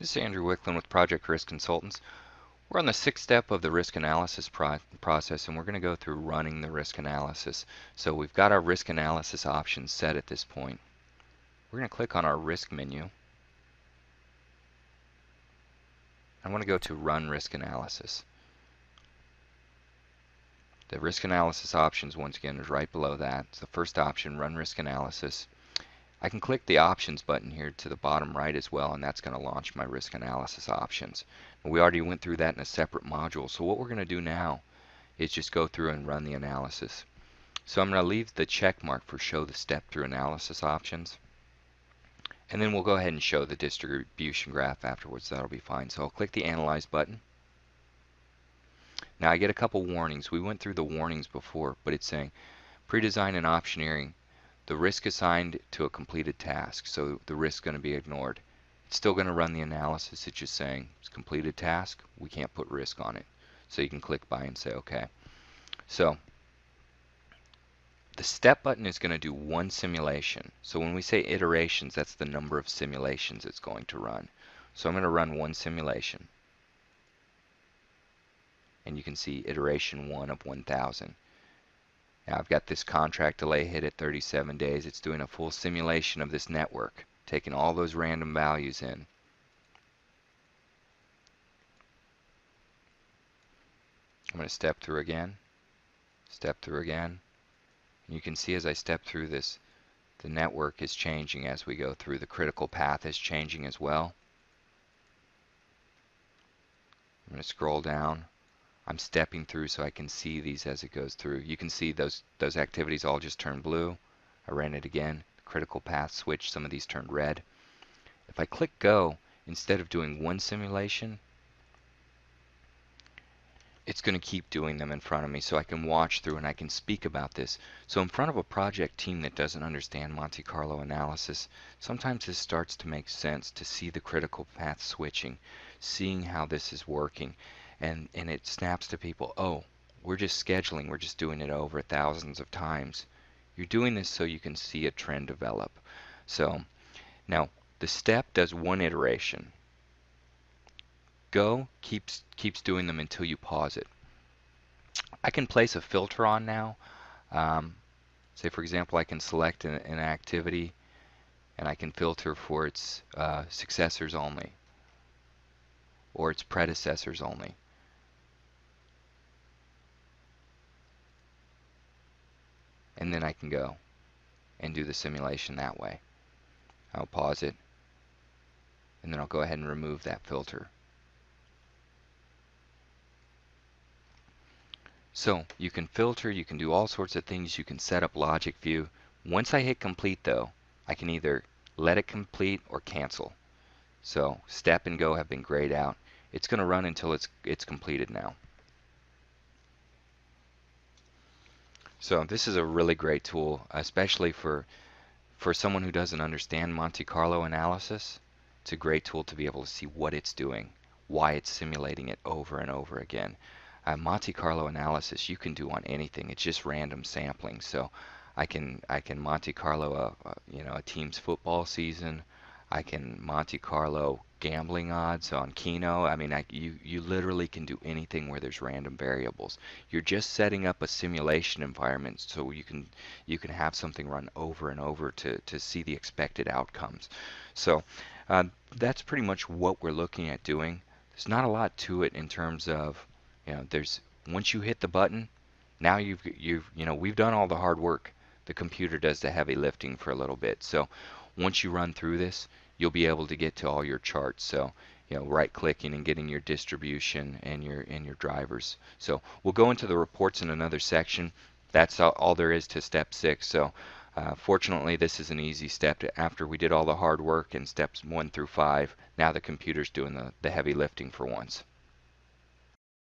This is Andrew Wicklund with Project Risk Consultants. We're on the sixth step of the risk analysis process, and we're going to go through running the risk analysis. So we've got our risk analysis options set at this point. We're going to click on our risk menu. I want to go to Run Risk Analysis. The risk analysis options, once again, is right below that. It's the first option, Run Risk Analysis. I can click the Options button here to the bottom right as well, and that's going to launch my risk analysis options. We already went through that in a separate module, so what we're going to do now is just go through and run the analysis. So I'm going to leave the check mark for Show the Step Through Analysis options, and then we'll go ahead and show the distribution graph afterwards. That'll be fine. So I'll click the Analyze button. Now I get a couple warnings. We went through the warnings before, but it's saying pre-design and optioneering, the risk assigned to a completed task, so the risk is going to be ignored. It's still going to run the analysis. It's just saying it's a completed task. We can't put risk on it. So you can click by and say OK. So the step button is going to do one simulation. So when we say iterations, that's the number of simulations it's going to run. So I'm going to run one simulation. And you can see iteration 1 of 1000. Now I've got this contract delay hit at 37 days. It's doing a full simulation of this network, taking all those random values in. I'm going to step through again, step through again. And you can see as I step through this, the network is changing as we go through. The critical path is changing as well. I'm going to scroll down. I'm stepping through so I can see these as it goes through. You can see those activities all just turned blue. I ran it again. Critical path switch. Some of these turned red. If I click go, instead of doing one simulation, it's going to keep doing them in front of me so I can watch through and I can speak about this. So in front of a project team that doesn't understand Monte Carlo analysis, sometimes this starts to make sense to see the critical path switching, seeing how this is working. And it snaps to people, oh, we're just scheduling, we're just doing it over thousands of times. You're doing this so you can see a trend develop. So now the step does one iteration. Go keeps doing them until you pause it. I can place a filter on now. Say for example, I can select an activity and I can filter for its successors only or its predecessors only. And then I can go and do the simulation that way. I'll pause it, and then I'll go ahead and remove that filter. So you can filter, you can do all sorts of things, you can set up logic view. Once I hit complete though, I can either let it complete or cancel. So step and go have been grayed out. It's going to run until it's completed now. So this is a really great tool, especially for someone who doesn't understand Monte Carlo analysis. It's a great tool to be able to see what it's doing, why it's simulating it over and over again. Monte Carlo analysis you can do on anything. It's just random sampling. So I can Monte Carlo a team's football season. I can Monte Carlo gambling odds on Keno. I mean, you literally can do anything where there's random variables. You're just setting up a simulation environment so you can have something run over and over to see the expected outcomes. So that's pretty much what we're looking at doing. There's not a lot to it in terms of, there's once you hit the button, now we've done all the hard work. The computer does the heavy lifting for a little bit. So once you run through this, you'll be able to get to all your charts. So right clicking and getting your distribution and your drivers. So we'll go into the reports in another section. That's all there is to step 6. So fortunately this is an easy step. After we did all the hard work in steps 1 through 5, now the computer's doing the heavy lifting for once.